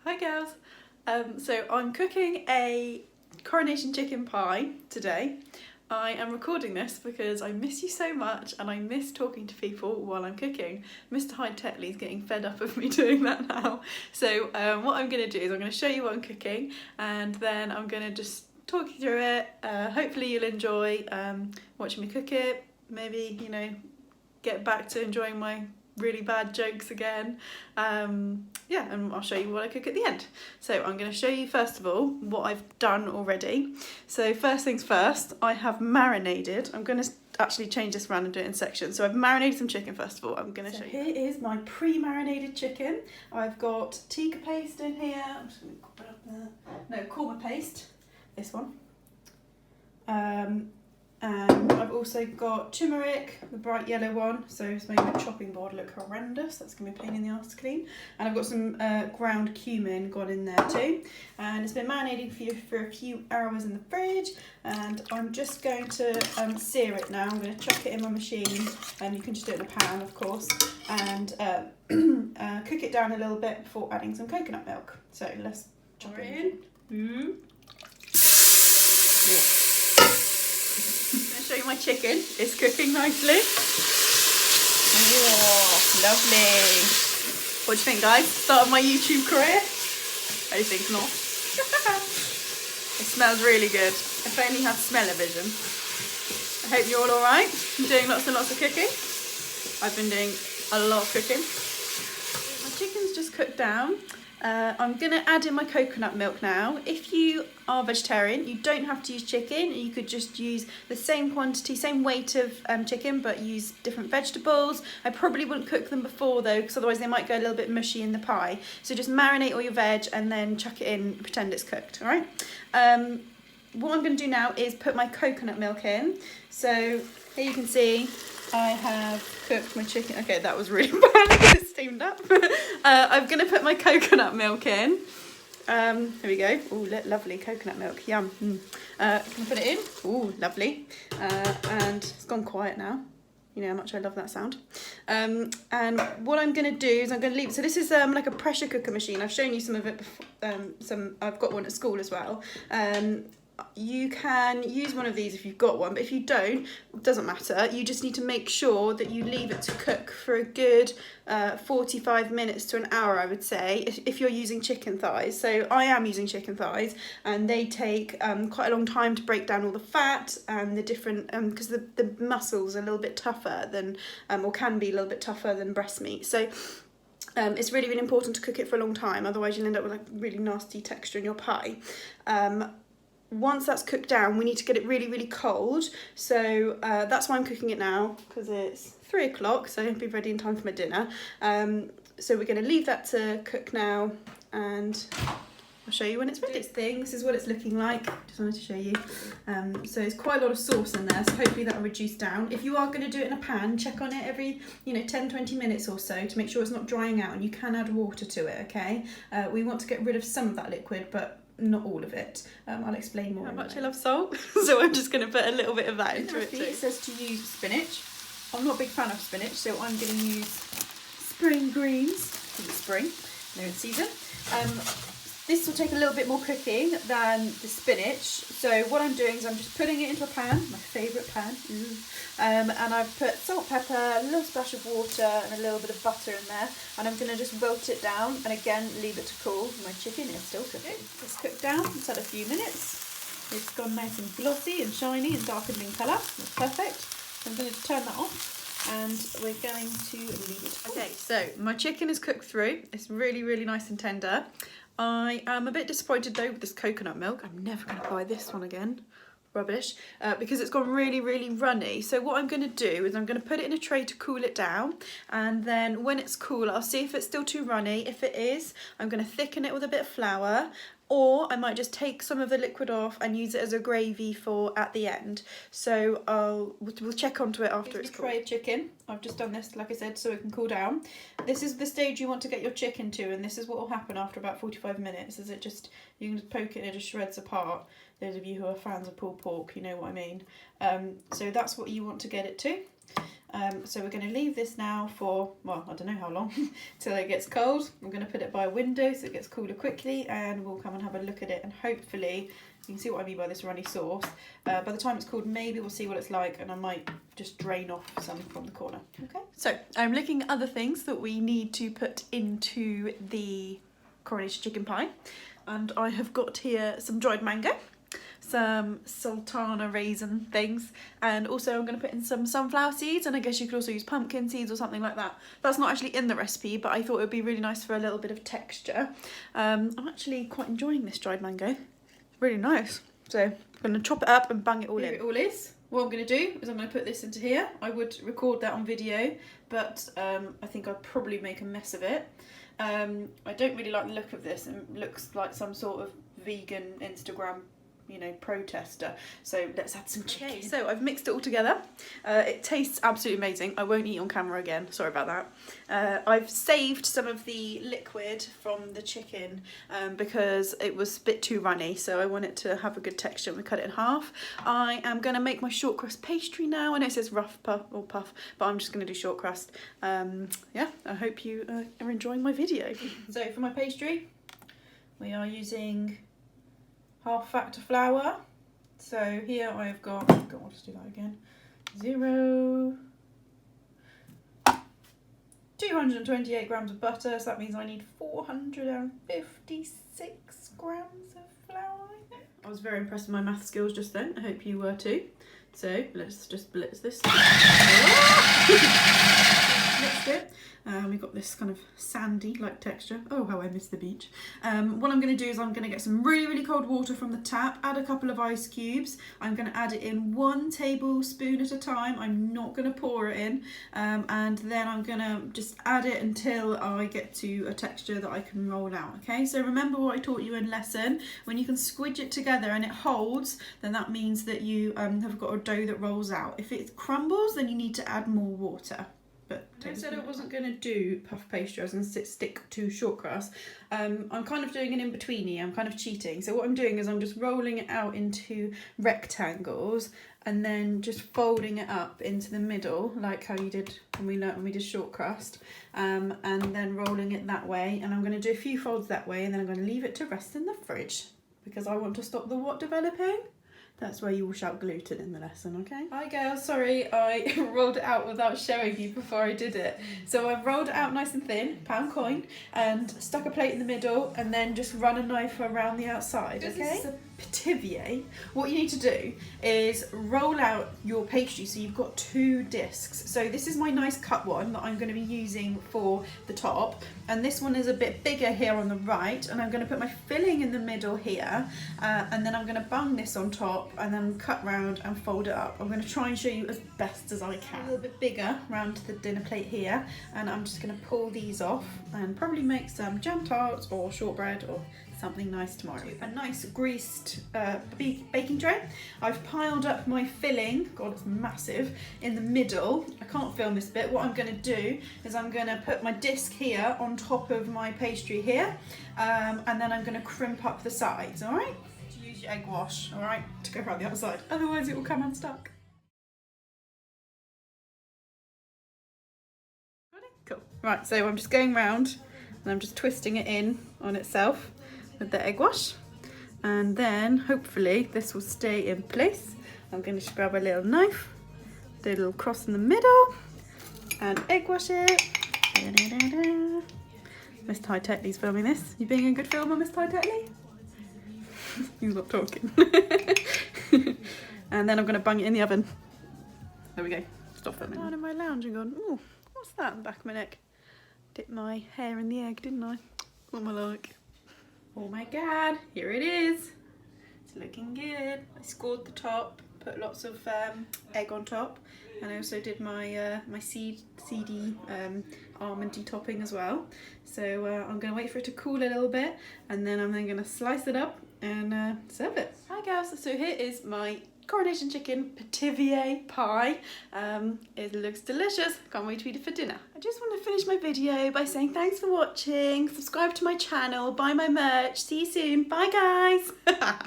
Hi girls! So I'm cooking a coronation chicken pie today. I am recording this because I miss you so much and I miss talking to people while I'm cooking. Mr. Hyde-Tetley is getting fed up of me doing that now. So what I'm going to do is I'm going to show you what I'm cooking and then I'm going to just talk you through it. Hopefully you'll enjoy watching me cook it. Maybe, you know, get back to enjoying my really bad jokes again. Yeah, and I'll show you what I cook at the end. So I'm going to show you first of all what I've done already. So first things first, I have marinated. I'm going to actually change this around and do it in sections. So I've marinated some chicken first of all. I'm going to show you. Here is my pre-marinated chicken. I've got tikka paste in here. I'm just going to put it up there. No, korma paste. This one. And I've also got turmeric, the bright yellow one, so it's making my chopping board look horrendous. That's going to be a pain in the arse to clean. And I've got some ground cumin gone in there too. And it's been marinating for a few hours in the fridge. And I'm just going to sear it now. I'm going to chuck it in my machine, and you can just do it in a pan, of course. And cook it down a little bit before adding some coconut milk. So let's chuck it in. Yeah. Show you my chicken. It's cooking nicely. Oh, lovely. What do you think, guys? Start of my YouTube career? I think not. It smells really good. If only you had smell-o-vision. I hope you're all alright. I'm doing lots and lots of cooking. I've been doing a lot of cooking. My chicken's just cooked down. I'm going to add in my coconut milk now. If you are vegetarian, you don't have to use chicken. You could just use the same quantity, same weight of chicken, but use different vegetables. I probably wouldn't cook them before though, because otherwise they might go a little bit mushy in the pie. So just marinate all your veg and then chuck it in, pretend it's cooked, all right? What I'm going to do now is put my coconut milk in. So here you can see I have cooked my chicken. Okay, that was really bad because it steamed up. I'm going to put my coconut milk in. Here we go. Oh, lovely coconut milk. Yum. Can I put it in? Oh, lovely. And it's gone quiet now. You know how much I love that sound. And what I'm going to do is I'm going to leave. So this is like a pressure cooker machine. I've shown you some of it before. I've got one at school as well. You can use one of these if you've got one, but if you don't, it doesn't matter. You just need to make sure that you leave it to cook for a good 45 minutes to an hour, I would say, if you're using chicken thighs. So I am using chicken thighs, and they take quite a long time to break down all the fat and the different, because the muscles are a little bit tougher than, or can be a little bit tougher than breast meat. So it's really, really important to cook it for a long time, otherwise you'll end up with like really nasty texture in your pie. Once that's cooked down, we need to get it really, really cold. So that's why I'm cooking it now, because it's 3 o'clock, so I'll be ready in time for my dinner. So we're going to leave that to cook now, and I'll show you when it's ready. This is what it's looking like. Just wanted to show you. So it's quite a lot of sauce in there, so hopefully that will reduce down. If you are going to do it in a pan, check on it every 10-20 minutes or so to make sure it's not drying out, and you can add water to it, okay? We want to get rid of some of that liquid, but not all of it. I'll explain more. How much I love salt, so I'm just going to put a little bit of that into it too. It says to use spinach. I'm not a big fan of spinach, so I'm going to use spring greens, because it's spring, they're in season. This will take a little bit more cooking than the spinach, so what I'm doing is I'm just putting it into a pan, my favourite pan, and I've put salt, pepper, a little splash of water and a little bit of butter in there, and I'm going to just wilt it down and again leave it to cool. My chicken is still cooking. It's cooked down, it's had a few minutes, it's gone nice and glossy and shiny and darkened in colour, that's perfect. So I'm going to turn that off, and we're going to leave it to cool. Okay, so my chicken is cooked through, it's really, really nice and tender. I am a bit disappointed though with this coconut milk. I'm never going to buy this one again. Rubbish. Because it's gone really, really runny. So what I'm going to do is I'm going to put it in a tray to cool it down. And then when it's cool, I'll see if it's still too runny. If it is, I'm going to thicken it with a bit of flour. Or I might just take some of the liquid off and use it as a gravy for at the end. So we'll check onto it after it's cooled. Tray of chicken. I've just done this, like I said, so it can cool down. This is the stage you want to get your chicken to, and this is what will happen after about 45 minutes. Is it just, you can just poke it and it just shreds apart. Those of you who are fans of pulled pork, you know what I mean. So that's what you want to get it to. So we're going to leave this now for, well, I don't know how long, till it gets cold. I'm going to put it by a window so it gets cooler quickly, and we'll come and have a look at it, and hopefully you can see what I mean by this runny sauce. By the time it's cooled, maybe we'll see what it's like, and I might just drain off some from the corner. Okay. So I'm looking at other things that we need to put into the Coronation chicken pie, and I have got here some dried mango, some sultana raisin things, and also I'm going to put in some sunflower seeds, and I guess you could also use pumpkin seeds or something like that. That's not actually in the recipe, but I thought it would be really nice for a little bit of texture. I'm actually quite enjoying this dried mango. Really nice. So I'm going to chop it up and bang it all in. Here it all is. What I'm going to do is I'm going to put this into here. I would record that on video, but I think I'd probably make a mess of it. I don't really like the look of this. It looks like some sort of vegan Instagram, you know, protester. So let's add some chicken. Okay, so I've mixed it all together. It tastes absolutely amazing. I won't eat on camera again, sorry about that. I've saved some of the liquid from the chicken because it was a bit too runny, so I want it to have a good texture. We cut it in half. I am going to make my short crust pastry now. I know it says rough puff, but I'm just going to do short crust. Yeah, I hope you are enjoying my video. So for my pastry, we are using half factor flour. So here I've got, I'll just do that again, 228 grams of butter, so that means I need 456 grams of flour, I think. I was very impressed with my math skills just then, I hope you were too. So let's just blitz this. Mixed it. We've got this kind of sandy like texture. Oh, how I miss the beach. What I'm going to do is I'm going to get some really, really cold water from the tap, add a couple of ice cubes. I'm going to add it in 1 tablespoon at a time. I'm not going to pour it in. And then I'm going to just add it until I get to a texture that I can roll out. Okay, so remember what I taught you in lesson. When you can squidge it together and it holds, then that means that you have got a dough that rolls out. If it crumbles, then you need to add more water. But I said I wasn't going to do puff pastry, I was going to stick to short crust. I'm kind of doing an in-betweenie, I'm kind of cheating. So what I'm doing is I'm just rolling it out into rectangles and then just folding it up into the middle, like how you did when we did short crust, and then rolling it that way. And I'm going to do a few folds that way, and then I'm going to leave it to rest in the fridge because I want to stop the what developing. That's where you will shout gluten in the lesson, okay? Hi girls, sorry I rolled it out without showing you before I did it. So I've rolled it out nice and thin, pound coin, and stuck a plate in the middle and then just run a knife around the outside, okay? This is a pithivier. What you need to do is roll out your pastry so you've got 2 discs. So this is my nice cut one that I'm going to be using for the top, and this one is a bit bigger here on the right, and I'm going to put my filling in the middle here, and then I'm going to bung this on top and then cut round and fold it up. I'm going to try and show you as best as I can. A little bit bigger round the dinner plate here, and I'm just going to pull these off and probably make some jam tarts or shortbread or something nice tomorrow. A nice greased baking tray. I've piled up my filling, God it's massive, in the middle. I can't film this bit. What I'm going to do is I'm going to put my disc here on top of my pastry here, and then I'm going to crimp up the sides, alright? Use your egg wash, alright, to go around the outside, otherwise it will come unstuck. Ready? Cool. Right, so I'm just going round and I'm just twisting it in on itself with the egg wash, and then hopefully this will stay in place. I'm going to just grab a little knife, do a little cross in the middle and egg wash it. Miss Hyde-Tetley's filming this. You being a good filmer, Miss Hyde-Tetley? He's not talking. And then I'm going to bung it in the oven. There we go. Stop filming. Down in my lounge and gone, ooh, what's that in the back of my neck? Dipped my hair in the egg, didn't I? What am I like? Oh my god, here it is. It's looking good. I scored the top, put lots of egg on top, and I also did my my seedy almondy topping as well. So I'm going to wait for it to cool a little bit, and then I'm going to slice it up and serve it. Hi guys, so here is my Coronation chicken pithivier pie. It looks delicious. Can't wait to eat it for dinner. I just want to finish my video by saying thanks for watching. Subscribe to my channel, buy my merch. See you soon. Bye guys.